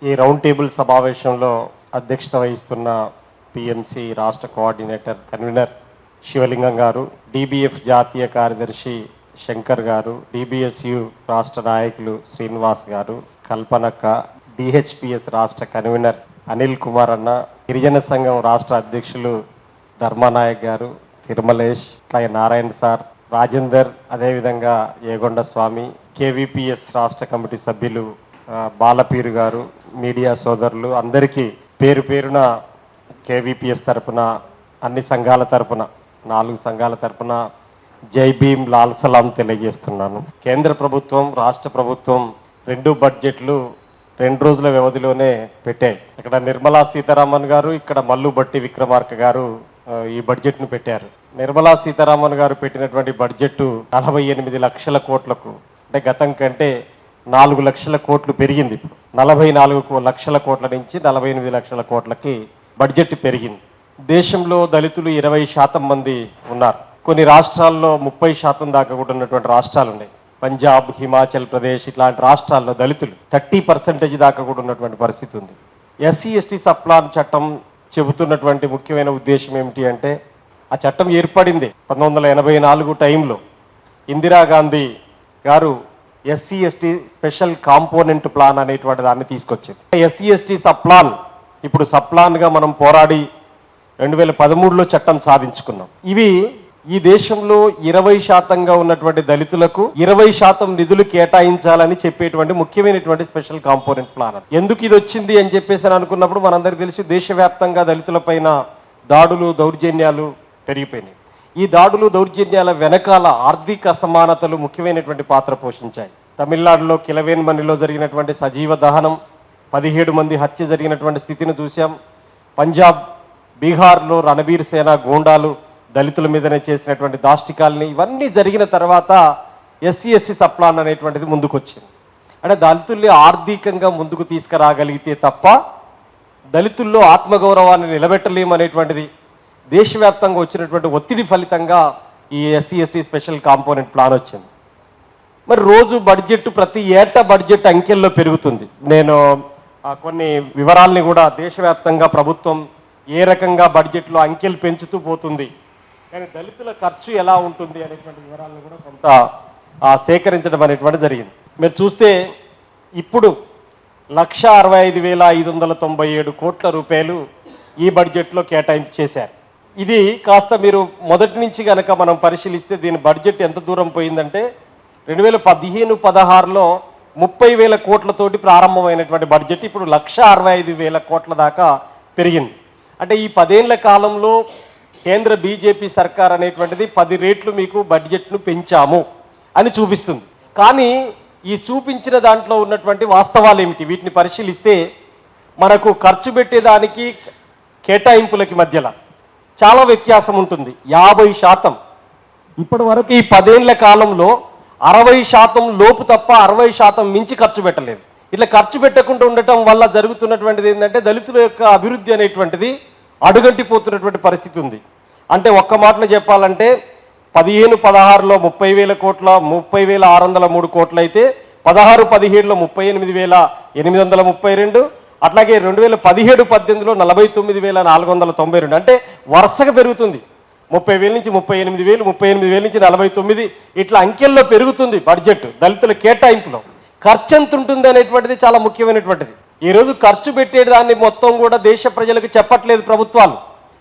ఈ round table సమావేశంలో అధ్యక్షత వహిస్తున్న పిఎంసి రాష్ట్ర కోఆర్డినేటర్ కన్వీనర్ శివలింగం గారు, డిబిఎఫ్ జాతీయ కార్యదర్శి శంకర్ గారు, డిబిఎస్యు రాష్ట్ర నాయకులు శ్రీనివాస్ గారు, కల్పనక్క, డిహెచ్పిఎస్ రాష్ట్ర కన్వీనర్ అనిల్ కుమార్ అన్న, గిరిజన సంఘం రాష్ట్ర అధ్యక్షులు ధర్మానాయక్ గారు, తిరుమలేష్, నారాయణ సార్, రాజేందర్, అదేవిధంగా ఏగొండ స్వామి, కేవీపీఎస్ రాష్ట్ర కమిటీ సభ్యులు బాలపీరు గారు, మీడియా సోదరులు అందరికీ పేరు పేరున కేవీపీఎస్ తరపున, అన్ని సంఘాల తరపున, 4 సంఘాల తరపున జై భీమ్ లాల్ సలాం తెలియజేస్తున్నాను. కేంద్ర ప్రభుత్వం, రాష్ట్ర ప్రభుత్వం 2 బడ్జెట్లు 2 రోజుల వ్యవధిలోనే పెట్టాయి. ఇక్కడ నిర్మలా సీతారామన్ గారు, ఇక్కడ మల్లు బట్టి విక్రమార్క గారు ఈ బడ్జెట్ను పెట్టారు. నిర్మలా సీతారామన్ గారు పెట్టినటువంటి బడ్జెట్ 48 లక్షల కోట్లకు, అంటే గతం కంటే 4 లక్షల కోట్లు పెరిగింది. 44 లక్షల కోట్ల నుంచి 48 లక్షల కోట్లకి బడ్జెట్ పెరిగింది. దేశంలో దళితులు 20% మంది ఉన్నారు. కొన్ని రాష్ట్రాల్లో 30% దాకా కూడా ఉన్నటువంటి రాష్ట్రాలు ఉన్నాయి. పంజాబ్, హిమాచల్ ప్రదేశ్ ఇట్లాంటి రాష్ట్రాల్లో దళితులు 30% దాకా కూడా ఉన్నటువంటి పరిస్థితి ఉంది. ఎస్సీ ఎస్టీ సప్లాన్ చట్టం చెబుతున్నటువంటి ముఖ్యమైన ఉద్దేశం ఏమిటి అంటే, ఆ చట్టం ఏర్పడింది 1984 టైంలో. ఇందిరాగాంధీ గారు SC ST special component plan అనేటువంటి దాన్ని తీసుకొచ్చింది. ఎస్సీ ఎస్టీ సప్లాన్ ఇప్పుడు సప్లాన్గా మనం పోరాడి 2013లో చట్టం సాధించుకున్నాం. ఇవి ఈ దేశంలో 20% ఉన్నటువంటి దళితులకు 20% నిధులు కేటాయించాలని చెప్పేటువంటి ముఖ్యమైనటువంటి స్పెషల్ కాంపోనెంట్ ప్లాన్. ఎందుకు ఇది వచ్చింది అని చెప్పేసి అనుకున్నప్పుడు మనందరికీ తెలిసి దేశవ్యాప్తంగా దళితులపైన దాడులు, దౌర్జన్యాలు పెరిగిపోయినాయి. ఈ దాడులు, దౌర్జన్యాల వెనకాల ఆర్థిక అసమానతలు ముఖ్యమైనటువంటి పాత్ర పోషించాయి. తమిళనాడులో కిలవేన్మణిలో జరిగినటువంటి సజీవ దహనం, 17 మంది హత్య జరిగినటువంటి స్థితిని చూశాం. పంజాబ్, బీహార్లో రణబీర్ సేన గూండాలు దళితుల మీదనే చేసినటువంటి దాష్టికాలని, ఇవన్నీ జరిగిన తర్వాత ఎస్సీ ఎస్టీ సప్లాన్ అనేటువంటిది ముందుకొచ్చింది. అంటే దళితుల్ని ఆర్థికంగా ముందుకు తీసుకురాగలిగితే తప్ప దళితుల్లో ఆత్మగౌరవాన్ని నిలబెట్టలేమనేటువంటిది దేశవ్యాప్తంగా వచ్చినటువంటి ఒత్తిడి ఫలితంగా ఈ SC ST special component plan వచ్చింది. మరి రోజు బడ్జెట్, ప్రతి ఏటా బడ్జెట్ అంకెల్లో పెరుగుతుంది. నేను కొన్ని వివరాల్ని కూడా దేశవ్యాప్తంగా ప్రభుత్వం ఏ రకంగా బడ్జెట్లో అంకెలు పెంచుతూ పోతుంది, కానీ దళితుల ఖర్చు ఎలా ఉంటుంది అనేటువంటి వివరాలను కూడా కొంత సేకరించడం అనేటువంటి జరిగింది. మీరు చూస్తే ఇప్పుడు 1,65,597 కోట్ల రూపాయలు ఈ బడ్జెట్లో కేటాయింపు చేశారు. ఇది కాస్త మీరు మొదటి నుంచి కనుక మనం పరిశీలిస్తే దీని బడ్జెట్ ఎంత దూరం పోయిందంటే 2015-16లో 30,000 కోట్లతోటి ప్రారంభమైనటువంటి బడ్జెట్ ఇప్పుడు 1,65,000 కోట్ల దాకా పెరిగింది. అంటే ఈ 10 ఏళ్ల కాలంలో కేంద్ర బీజేపీ సర్కార్ అనేటువంటిది 10 రెట్లు మీకు బడ్జెట్ను పెంచాము అని చూపిస్తుంది. కానీ ఈ చూపించిన దాంట్లో ఉన్నటువంటి వాస్తవాలు ఏమిటి, వీటిని పరిశీలిస్తే మనకు ఖర్చు పెట్టేదానికి కేటాయింపులకి మధ్యలో చాలా వ్యత్యాసం ఉంటుంది. 50%. ఇప్పటి వరకు ఈ 10 ఏళ్ల కాలంలో 60% లోపు తప్ప 60% మించి ఖర్చు పెట్టలేదు. ఇట్లా ఖర్చు పెట్టకుండా ఉండటం వల్ల జరుగుతున్నటువంటిది ఏంటంటే దళితుల యొక్క అభివృద్ధి అనేటువంటిది అడుగంటిపోతున్నటువంటి పరిస్థితి ఉంది. అంటే ఒక్క మాటలో చెప్పాలంటే 15-16లో 30,000 కోట్ల, 30,603 కోట్లు అయితే 16-17లో 38,832, అట్లాగే 2017-18లో 49,492. అంటే వరుసగా పెరుగుతుంది. 30,000 నుంచి 38,000, 38,000 నుంచి 49, ఇట్లా అంకెల్లో పెరుగుతుంది బడ్జెట్. దళితుల కేటాయింపులో ఖర్చు ఎంత ఉంటుంది అనేటువంటిది చాలా ముఖ్యమైనటువంటిది. ఈరోజు ఖర్చు పెట్టేదాన్ని మొత్తం కూడా దేశ ప్రజలకు చెప్పట్లేదు ప్రభుత్వాలు,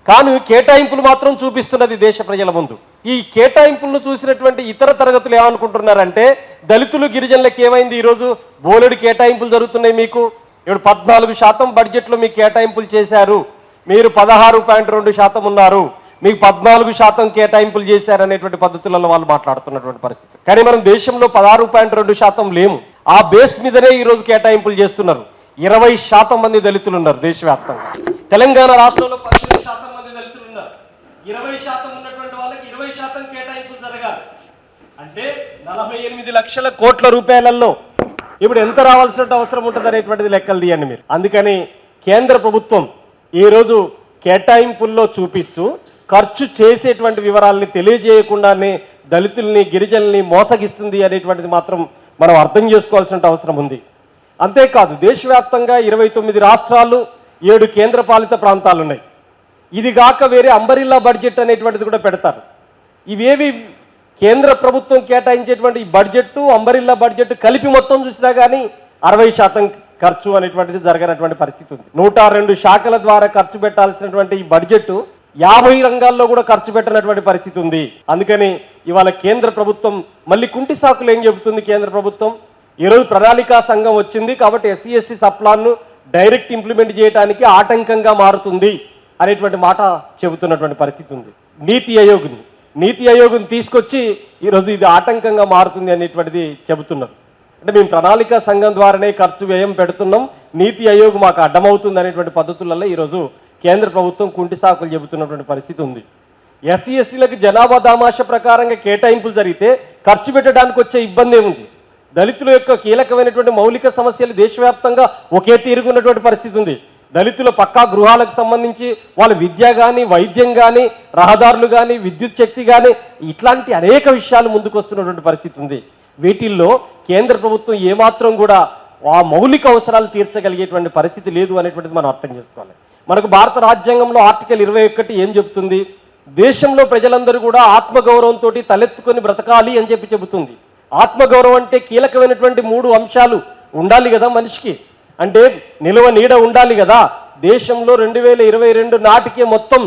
కానీ కేటాయింపులు మాత్రం చూపిస్తున్నది దేశ ప్రజల ముందు. ఈ కేటాయింపులను చూసినటువంటి ఇతర తరగతులు ఏమనుకుంటున్నారంటే దళితులు, గిరిజనులకు ఏమైంది, ఈరోజు బోలెడు కేటాయింపులు జరుగుతున్నాయి. మీకు ఇప్పుడు 14% బడ్జెట్లో మీకు కేటాయింపులు చేశారు, మీరు 16.2% ఉన్నారు, మీకు 14% కేటాయింపులు చేశారనేటువంటి పద్ధతులలో వాళ్ళు మాట్లాడుతున్నటువంటి పరిస్థితి. కానీ మనం దేశంలో 16.2% లేము. ఆ బేస్ మీదనే ఈరోజు కేటాయింపులు చేస్తున్నారు. 20% మంది దళితులు ఉన్నారు దేశవ్యాప్తంగా. తెలంగాణ రాష్ట్రంలో 18% మంది దళితులు ఉన్నారు. 20% ఉన్నటువంటి వాళ్ళకి 20% కేటాయింపులు జరగాలి. అంటే 48 లక్షల కోట్ల రూపాయలలో ఇప్పుడు ఎంత రావాల్సిన అవసరం ఉంటుంది అనేటువంటిది లెక్కలు తీయండి మీరు. అందుకని కేంద్ర ప్రభుత్వం ఈరోజు కేటాయింపుల్లో చూపిస్తూ ఖర్చు చేసేటువంటి వివరాలని తెలియజేయకుండానే దళితుల్ని, గిరిజనుల్ని మోసగిస్తుంది అనేటువంటిది మాత్రం మనం అర్థం చేసుకోవాల్సిన అవసరం ఉంది. అంతేకాదు దేశవ్యాప్తంగా 29 రాష్ట్రాలు 7 కేంద్రపాలిత ప్రాంతాలు ఉన్నాయి. ఇది కాక వేరే అంబరిల్లా బడ్జెట్ అనేటువంటిది కూడా పెడతారు. ఇవేవి కేంద్ర ప్రభుత్వం కేటాయించేటువంటి ఈ బడ్జెట్ అంబరిల్లా బడ్జెట్ కలిపి మొత్తం చూసినా కానీ 60% ఖర్చు అనేటువంటిది జరగనటువంటి పరిస్థితి ఉంది. 102 శాఖల ద్వారా ఖర్చు పెట్టాల్సినటువంటి ఈ బడ్జెట్ 50 రంగాల్లో కూడా ఖర్చు పెట్టినటువంటి పరిస్థితి ఉంది. అందుకని ఇవాళ కేంద్ర ప్రభుత్వం మళ్ళీ కుంటి సాకులు ఏం చెబుతుంది? కేంద్ర ప్రభుత్వం ఈరోజు ప్రణాళికా సంఘం వచ్చింది కాబట్టి ఎస్సీ ఎస్టీ సప్లాన్ను డైరెక్ట్ ఇంప్లిమెంట్ చేయడానికి ఆటంకంగా మారుతుంది అనేటువంటి మాట చెబుతున్నటువంటి పరిస్థితి ఉంది. నీతి ఆయోగ్ని తీసుకొచ్చి ఈరోజు ఇది ఆటంకంగా మారుతుంది అనేటువంటిది చెబుతున్నారు. అంటే మేము ప్రణాళికా సంఘం ద్వారానే ఖర్చు వ్యయం పెడుతున్నాం, నీతి ఆయోగ్ మాకు అడ్డమవుతుంది అనేటువంటి పద్ధతులలో ఈరోజు కేంద్ర ప్రభుత్వం కుంటి సాకులు చెబుతున్నటువంటి పరిస్థితి ఉంది. ఎస్సీ ఎస్టీలకు జనాభా దామాష ప్రకారంగా కేటాయింపులు జరిగితే ఖర్చు పెట్టడానికి వచ్చే ఇబ్బంది ఏముంది? దళితుల యొక్క కీలకమైనటువంటి మౌలిక సమస్యలు దేశవ్యాప్తంగా ఒకే తీరుగున్నటువంటి పరిస్థితి ఉంది. దళితుల పక్కా గృహాలకు సంబంధించి వాళ్ళ విద్య కానీ, వైద్యం కానీ, రహదారులు కానీ, విద్యుత్ శక్తి కానీ ఇట్లాంటి అనేక విషయాలు ముందుకు వస్తున్నటువంటి పరిస్థితి ఉంది. వీటిల్లో కేంద్ర ప్రభుత్వం ఏమాత్రం కూడా ఆ మౌలిక అవసరాలు తీర్చగలిగేటువంటి పరిస్థితి లేదు అనేటువంటిది మనం అర్థం చేసుకోవాలి. మనకు భారత రాజ్యాంగంలో ఆర్టికల్ 21 ఏం చెబుతుంది? దేశంలో ప్రజలందరూ కూడా ఆత్మగౌరవంతో తలెత్తుకొని బ్రతకాలి అని చెబుతుంది. ఆత్మగౌరవం అంటే కీలకమైనటువంటి 3 అంశాలు ఉండాలి కదా మనిషికి. అంటే నిలువ నీడ ఉండాలి కదా. దేశంలో 2022 నాటికే మొత్తం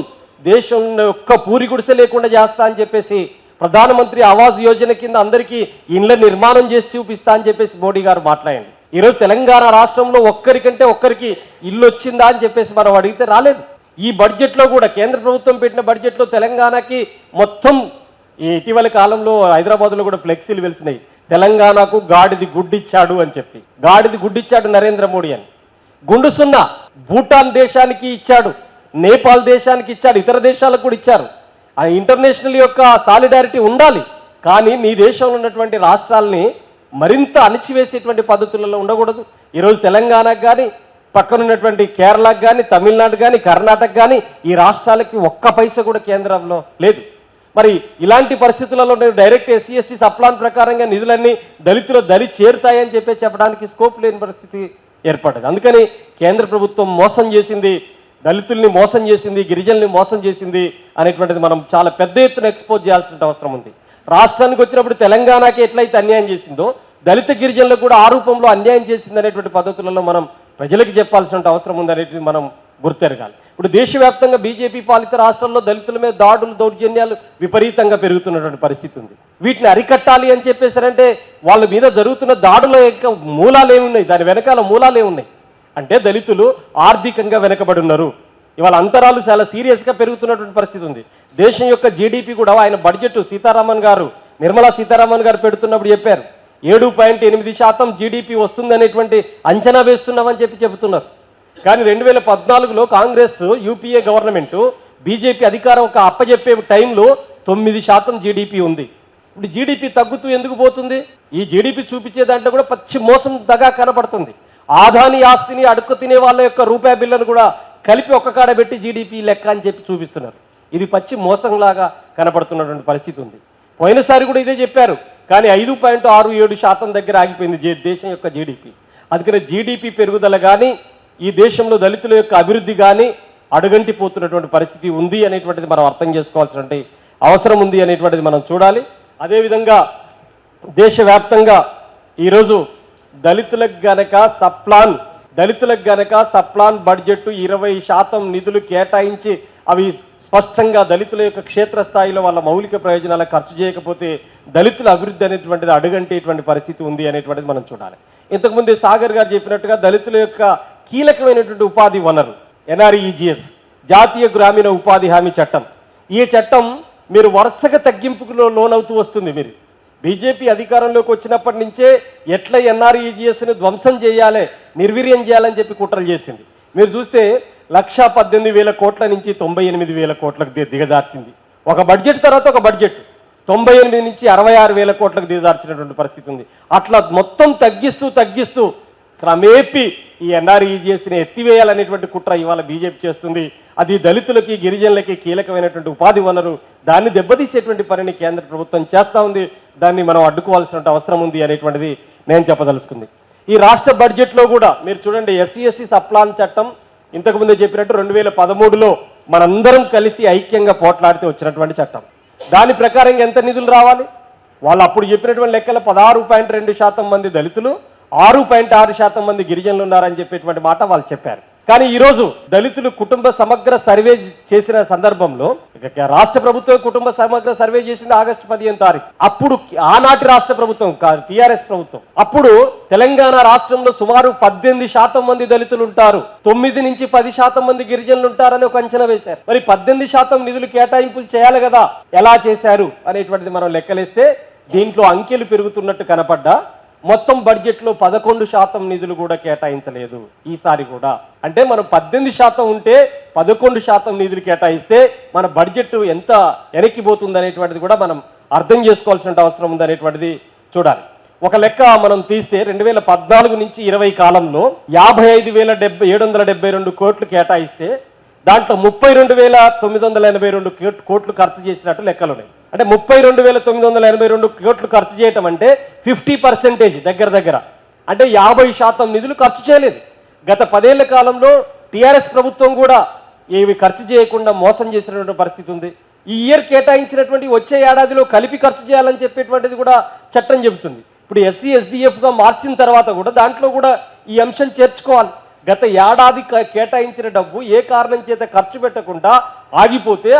దేశంలో ఒక్క పూరి గుడిసె లేకుండా చేస్తా అని చెప్పేసి ప్రధానమంత్రి ఆవాస్ యోజన కింద అందరికీ ఇండ్ల నిర్మాణం చేసి చూపిస్తా అని చెప్పేసి మోడీ గారు మాట్లాడండి. ఈరోజు తెలంగాణ రాష్ట్రంలో ఒక్కరికంటే ఒక్కరికి ఇల్లు వచ్చిందా అని చెప్పేసి మనం అడిగితే రాలేదు. ఈ బడ్జెట్లో కూడా కేంద్ర ప్రభుత్వం పెట్టిన బడ్జెట్లో తెలంగాణకి మొత్తం ఈ ఇటీవల కాలంలో హైదరాబాద్లో కూడా ఫ్లెక్సీలు వెలిసినాయి. తెలంగాణకు గాడిది గుడ్డిచ్చాడు అని చెప్పి. గాడిది గుడ్డిచ్చాడు నరేంద్ర మోడీ అని. గుండు సున్నా భూటాన్ దేశానికి ఇచ్చాడు, నేపాల్ దేశానికి ఇచ్చాడు, ఇతర దేశాలకు కూడా ఇచ్చారు. ఆ ఇంటర్నేషనల్ యొక్క సాలిడారిటీ ఉండాలి. కానీ మీ దేశంలో ఉన్నటువంటి రాష్ట్రాలని మరింత అణిచివేసేటువంటి పద్ధతులలో ఉండకూడదు. ఈరోజు తెలంగాణకు కానీ, పక్కనున్నటువంటి కేరళకు కానీ, తమిళనాడు కానీ, కర్ణాటక కానీ ఈ రాష్ట్రాలకి ఒక్క పైసా కూడా కేంద్రంలో లేదు. మరి ఇలాంటి పరిస్థితులలో డైరెక్ట్ ఎస్సీ ఎస్టీ సప్లాన్ ప్రకారంగా నిధులన్నీ దళి చేరుతాయని చెప్పడానికి స్కోప్ లేని పరిస్థితి ఏర్పడ్డది. అందుకని కేంద్ర ప్రభుత్వం మోసం చేసింది, దళితుల్ని మోసం చేసింది, గిరిజనుల్ని మోసం చేసింది అనేటువంటిది మనం చాలా పెద్ద ఎత్తున ఎక్స్పోజ్ చేయాల్సిన అవసరం ఉంది. రాష్ట్రానికి వచ్చినప్పుడు తెలంగాణకి ఎట్లయితే అన్యాయం చేసిందో దళిత గిరిజనులకు కూడా ఆ రూపంలో అన్యాయం చేసింది అనేటువంటి పద్ధతులలో మనం ప్రజలకు చెప్పాల్సిన అవసరం ఉంది అనేది మనం గుర్తెరగాలి. ఇప్పుడు దేశవ్యాప్తంగా బీజేపీ పాలిత రాష్ట్రాల్లో దళితుల మీద దాడులు, దౌర్జన్యాలు విపరీతంగా పెరుగుతున్నటువంటి పరిస్థితి ఉంది. వీటిని అరికట్టాలి అని చెప్పేసారంటే వాళ్ళ మీద జరుగుతున్న దాడుల యొక్క మూలాలు ఏమున్నాయి? దాని వెనకాల మూలాలు ఏమున్నాయి అంటే దళితులు ఆర్థికంగా వెనకబడి ఉన్నారు. ఇవాళ అంతరాలు చాలా సీరియస్గా పెరుగుతున్నటువంటి పరిస్థితి ఉంది. దేశం యొక్క జీడిపి కూడా ఆయన బడ్జెట్ నిర్మలా సీతారామన్ గారు పెడుతున్నప్పుడు చెప్పారు 7.8% జీడిపి వస్తుందనేటువంటి అంచనా వేస్తున్నామని చెబుతున్నారు. కానీ 2014లో కాంగ్రెస్ యూపీఏ గవర్నమెంట్ బీజేపీ అధికారం ఒక అప్పజెప్పే టైంలో 9% జీడిపి ఉంది. ఇప్పుడు జీడిపి తగ్గుతూ ఎందుకు పోతుంది? ఈ జీడిపి చూపించే దాంట్లో కూడా పచ్చి మోసం దగా కనపడుతుంది. ఆదాని ఆస్తిని అడుక్కు తినే వాళ్ళ యొక్క రూపాయి బిల్లును కూడా కలిపి ఒక్క కాడ పెట్టి జీడిపి లెక్క అని చూపిస్తున్నారు. ఇది పచ్చి మోసంలాగా కనపడుతున్నటువంటి పరిస్థితి ఉంది. పోయినసారి కూడా ఇదే చెప్పారు, కానీ 5.67% దగ్గర ఆగిపోయింది దేశం యొక్క జీడిపి. అందుకని జీడిపి పెరుగుదల కానీ ఈ దేశంలో దళితుల యొక్క అభివృద్ధి కానీ అడుగంటిపోతున్నటువంటి పరిస్థితి ఉంది అనేటువంటిది మనం అర్థం చేసుకోవాల్సినటువంటి అవసరం ఉంది అనేటువంటిది మనం చూడాలి. అదేవిధంగా దేశవ్యాప్తంగా ఈరోజు దళితులకు గనక సప్లాన్ బడ్జెట్ 20% నిధులు కేటాయించి అవి స్పష్టంగా దళితుల యొక్క క్షేత్రస్థాయిలో వాళ్ళ మౌలిక ప్రయోజనాలకు ఖర్చు చేయకపోతే దళితుల అభివృద్ధి అనేటువంటిది అడుగంటేటువంటి పరిస్థితి ఉంది అనేటువంటిది మనం చూడాలి. ఇంతకుముందే సాగర్ గారు చెప్పినట్టుగా దళితుల యొక్క కీలకమైనటువంటి ఉపాధి వనరు ఎన్ఆర్ఈజీఎస్, జాతీయ గ్రామీణ ఉపాధి హామీ చట్టం. ఈ చట్టం మీరు వరుసగా తగ్గింపులో లోనవుతూ వస్తుంది. మీరు బీజేపీ అధికారంలోకి వచ్చినప్పటి నుంచే ఎట్లా ఎన్ఆర్ఈజీఎస్ని ధ్వంసం చేయాలి, నిర్వీర్యం చేయాలని చెప్పి కుట్రలు చేసింది. మీరు చూస్తే 1,18,000 కోట్ల నుంచి 98,000 కోట్లకు దిగజార్చింది. ఒక బడ్జెట్ తర్వాత ఒక బడ్జెట్ 98 నుంచి 66,000 కోట్లకు దిగజార్చినటువంటి పరిస్థితి ఉంది. అట్లా మొత్తం తగ్గిస్తూ క్రమేపీ ఈ ఎన్ఆర్ఈజీఎస్ని ఎత్తివేయాలనేటువంటి కుట్ర ఇవాళ బీజేపీ చేస్తుంది. అది దళితులకి, గిరిజనులకి కీలకమైనటువంటి ఉపాధి వనరు. దాన్ని దెబ్బతీసేటువంటి పనిని కేంద్ర ప్రభుత్వం చేస్తూ ఉంది. దాన్ని మనం అడ్డుకోవాల్సిన అవసరం ఉంది అనేటువంటిది నేను చెప్పదలుచుకుంది. ఈ రాష్ట్ర బడ్జెట్లో కూడా మీరు చూడండి, ఎస్సీ సప్లాన్ చట్టం ఇంతకుముందే చెప్పినట్టు 2013లో మనందరం కలిసి ఐక్యంగా పోట్లాడితే వచ్చినటువంటి చట్టం. దాని ప్రకారంగా ఎంత నిధులు రావాలి? వాళ్ళు అప్పుడు చెప్పినటువంటి లెక్కల 16.2% మంది దళితులు, 6.6% మంది గిరిజనులు ఉన్నారని చెప్పేటువంటి మాట వాళ్ళు చెప్పారు. కానీ ఈరోజు దళితులు కుటుంబ సమగ్ర సర్వే చేసిన సందర్భంలో, రాష్ట్ర ప్రభుత్వం కుటుంబ సమగ్ర సర్వే చేసింది ఆగస్టు 15 తారీఖు. అప్పుడు ఆనాటి రాష్ట్ర ప్రభుత్వం టిఆర్ఎస్ ప్రభుత్వం, అప్పుడు తెలంగాణ రాష్ట్రంలో సుమారు 18% మంది దళితులు ఉంటారు, 9 నుంచి 10% మంది గిరిజనులు ఉంటారని ఒక అంచనా వేశారు. మరి 18% నిధులు కేటాయింపులు చేయాలి కదా, ఎలా చేశారు అనేటువంటిది మనం లెక్కలేస్తే దీంట్లో అంకెలు పెరుగుతున్నట్టు కనపడ్డా మొత్తం బడ్జెట్లో 11% నిధులు కూడా కేటాయించలేదు ఈసారి కూడా. అంటే మనం 18% ఉంటే 11% నిధులు కేటాయిస్తే మన బడ్జెట్ ఎంత వెనక్కిపోతుంది అనేటువంటిది కూడా మనం అర్థం చేసుకోవాల్సిన అవసరం ఉంది అనేటువంటిది చూడాలి. ఒక లెక్క మనం తీస్తే 2014 నుంచి 20 కాలంలో 55,772 కోట్లు కేటాయిస్తే దాంట్లో 32,982 కోట్లు ఖర్చు చేసినట్టు లెక్కలున్నాయి. అంటే 32,982 కోట్లు ఖర్చు చేయటం అంటే 50% దగ్గర. అంటే 50% నిధులు ఖర్చు చేయలేదు. గత 10 ఏళ్ల కాలంలో టిఆర్ఎస్ ప్రభుత్వం కూడా ఏవి ఖర్చు చేయకుండా మోసం చేసినటువంటి పరిస్థితి ఉంది. ఈ ఇయర్ కేటాయించినటువంటి వచ్చే ఏడాదిలో కలిపి ఖర్చు చేయాలని చెప్పేటువంటిది కూడా చట్టం చెబుతుంది. ఇప్పుడు ఎస్సీ ఎస్డిఎఫ్గా మార్చిన తర్వాత కూడా దాంట్లో కూడా ఈ అంశం చేర్చుకోవాలి. గత ఏడాది కేటాయించిన డబ్బు ఏ కారణం చేత ఖర్చు పెట్టకుండా ఆగిపోతే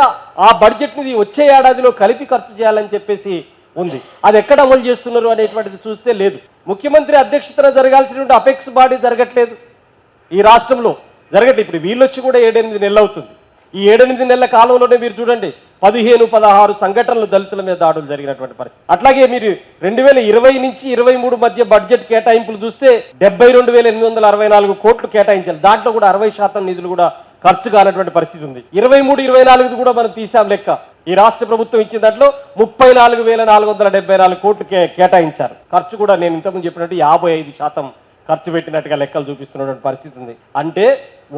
ఆ బడ్జెట్ని వచ్చే ఏడాదిలో కలిపి ఖర్చు చేయాలని చెప్పేసి ఉంది. అది ఎక్కడ అమలు చేస్తున్నారు అనేటువంటిది చూస్తే లేదు. ముఖ్యమంత్రి అధ్యక్షతన జరగాల్సినటువంటి అపెక్స్ బాడీ జరగట్లేదు ఈ రాష్ట్రంలో, జరగట్లేదు. ఇప్పుడు వీళ్ళొచ్చి కూడా 7-8 నెలలు అవుతుంది. ఈ 7-8 నెలల కాలంలోనే మీరు చూడండి 15-16 సంఘటనలు దళితుల మీద దాడులు జరిగినటువంటి పరిస్థితి. అట్లాగే మీరు 2020 నుంచి 23 మధ్య బడ్జెట్ కేటాయింపులు చూస్తే 72,864 కోట్లు కేటాయించాలి. దాంట్లో కూడా 60% నిధులు కూడా ఖర్చు కానటువంటి పరిస్థితి ఉంది. 23-24 కూడా మనం తీసాం లెక్క. ఈ రాష్ట్ర ప్రభుత్వం ఇచ్చిన దాంట్లో 34,474 కోట్లు కేటాయించారు. ఖర్చు కూడా నేను ఇంతకుముందు చెప్పినట్టు 55% ఖర్చు పెట్టినట్టుగా లెక్కలు చూపిస్తున్నటువంటి పరిస్థితి ఉంది. అంటే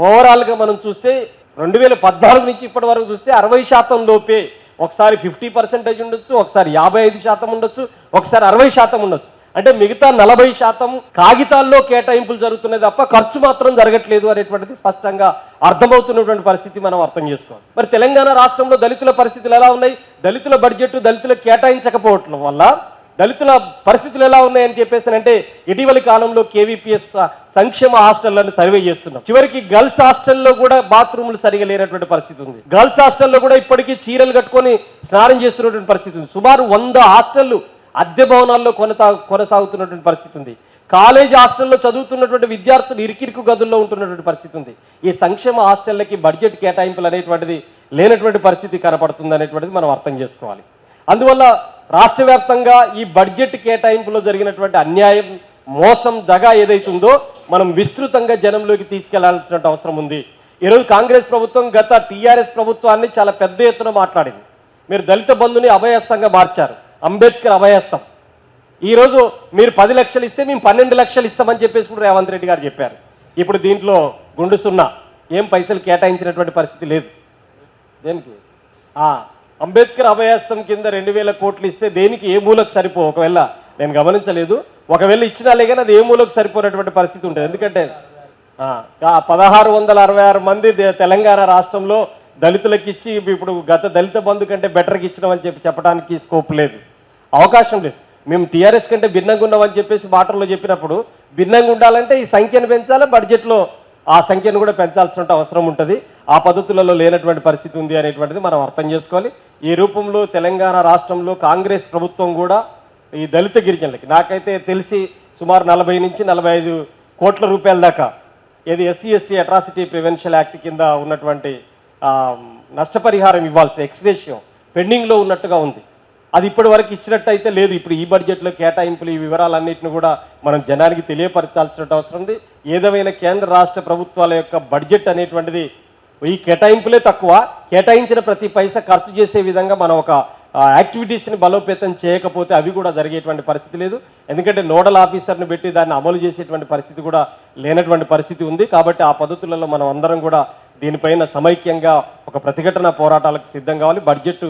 ఓవరాల్ గా మనం చూస్తే 2014 నుంచి ఇప్పటి వరకు చూస్తే 60% లోపే, ఒకసారి 50% ఉండొచ్చు, ఒకసారి 55% ఉండొచ్చు, ఒకసారి 60% ఉండొచ్చు. అంటే మిగతా 40% కాగితాల్లో కేటాయింపులు జరుగుతున్నాయి తప్ప ఖర్చు మాత్రం జరగట్లేదు అనేటువంటిది స్పష్టంగా అర్థమవుతున్నటువంటి పరిస్థితి మనం అర్థం చేసుకోవాలి. మరి తెలంగాణ రాష్ట్రంలో దళితుల పరిస్థితులు ఎలా ఉన్నాయి? దళితుల బడ్జెట్ దళితులకు కేటాయించకపోవటం వల్ల దళితుల పరిస్థితులు ఎలా ఉన్నాయని చెప్పేసి అంటే ఇటీవలి కాలంలో కేవీపీఎస్ సంక్షేమ హాస్టళ్లను సర్వే చేస్తున్నాం. చివరికి గర్ల్స్ హాస్టల్లో కూడా బాత్రూములు సరిగా లేనటువంటి పరిస్థితి ఉంది. గర్ల్స్ హాస్టల్లో కూడా ఇప్పటికీ చీరలు కట్టుకొని స్నానం చేస్తున్నటువంటి పరిస్థితి ఉంది. సుమారు 100 హాస్టళ్లు అద్దె భవనాల్లో కొనసాగుతున్నటువంటి పరిస్థితి ఉంది. కాలేజ్ హాస్టల్లో చదువుతున్నటువంటి విద్యార్థులు ఇరికిరికి గదుల్లో ఉంటున్నటువంటి పరిస్థితి ఉంది. ఈ సంక్షేమ హాస్టళ్లకి బడ్జెట్ కేటాయింపులు అనేటువంటిది లేనటువంటి పరిస్థితి కనపడుతుంది అనేటువంటిది మనం అర్థం చేసుకోవాలి. అందువల్ల రాష్ట్ర వ్యాప్తంగా ఈ బడ్జెట్ కేటాయింపులో జరిగినటువంటి అన్యాయం, మోసం, దగా ఏదైతుందో మనం విస్తృతంగా జనంలోకి తీసుకెళ్లాల్సిన అవసరం ఉంది. ఈరోజు కాంగ్రెస్ ప్రభుత్వం గత టీఆర్ఎస్ ప్రభుత్వాన్ని చాలా పెద్ద ఎత్తున మాట్లాడింది. మీరు దళిత బంధుని అభయహస్తంగా మార్చారు, అంబేద్కర్ అభయహస్తం. ఈరోజు మీరు 10 లక్షలు ఇస్తే మేము 12 లక్షలు ఇస్తామని చెప్పేసి కూడా రేవంత్ రెడ్డి గారు చెప్పారు. ఇప్పుడు దీంట్లో గుండు సున్నా, ఏం పైసలు కేటాయించినటువంటి పరిస్థితి లేదు. దేనికి అంబేద్కర్ అభయహస్తం కింద 2,000 కోట్లు ఇస్తే దేనికి ఏ మూలకు సరిపో, ఒకవేళ నేను గమనించలేదు, ఒకవేళ ఇచ్చినాలే కానీ అది ఏ మూలకు సరిపోయినటువంటి పరిస్థితి ఉంటుంది. ఎందుకంటే 1666 మంది తెలంగాణ రాష్ట్రంలో దళితులకు ఇచ్చి ఇప్పుడు గత దళిత బంధు కంటే బెటర్కి ఇచ్చినామని చెప్పడానికి స్కోప్ లేదు, అవకాశం లేదు. మేము టీఆర్ఎస్ కంటే భిన్నంగా ఉన్నామని చెప్పేసి మాటల్లో చెప్పినప్పుడు భిన్నంగా ఉండాలంటే ఈ సంఖ్యను పెంచాలి, బడ్జెట్లో ఆ సంఖ్యను కూడా పెంచాల్సిన అవసరం ఉంటుంది. ఆ పద్ధతులలో లేనటువంటి పరిస్థితి ఉంది అనేటువంటిది మనం అర్థం చేసుకోవాలి. ఈ రూపంలో తెలంగాణ రాష్ట్రంలో కాంగ్రెస్ ప్రభుత్వం కూడా ఈ దళిత గిరిజనులకి నాకైతే తెలిసి సుమారు 40 నుంచి 45 కోట్ల రూపాయల దాకా ఏది SC ST atrocity prevention act కింద ఉన్నటువంటి నష్టపరిహారం ఇవ్వాల్సి ఎక్స్గ్రేషియో పెండింగ్లో ఉన్నట్టుగా ఉంది. అది ఇప్పటి వరకు ఇచ్చినట్టయితే లేదు. ఇప్పుడు ఈ బడ్జెట్లో కేటాయింపులు, ఈ వివరాలన్నింటినీ కూడా మనం జనానికి తెలియపరచాల్సిన అవసరం ఉంది. ఏదేమైనా కేంద్ర రాష్ట్ర ప్రభుత్వాల యొక్క బడ్జెట్ అనేటువంటిది ఈ కేటాయింపులే తక్కువ, కేటాయించిన ప్రతి పైసా ఖర్చు చేసే విధంగా మనం ఒక యాక్టివిటీస్ని బలోపేతం చేయకపోతే అవి కూడా జరిగేటువంటి పరిస్థితి లేదు. ఎందుకంటే నోడల్ ఆఫీసర్ని పెట్టి దాన్ని అమలు చేసేటువంటి పరిస్థితి కూడా లేనటువంటి పరిస్థితి ఉంది. కాబట్టి ఆ పద్ధతులలో మనం అందరం కూడా దీనిపైన సమైక్యంగా ఒక ప్రతిఘటన పోరాటాలకు సిద్ధం కావాలి. బడ్జెట్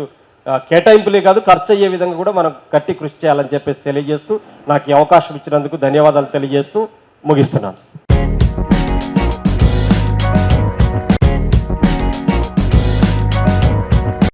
కేటాయింపులే కాదు, ఖర్చు అయ్యే విధంగా కూడా మనం గట్టి కృషి చేయాలని చెప్పేసి తెలియజేస్తూ నాకు ఈ అవకాశం ఇచ్చినందుకు ధన్యవాదాలు తెలియజేస్తూ ముగిస్తున్నాను.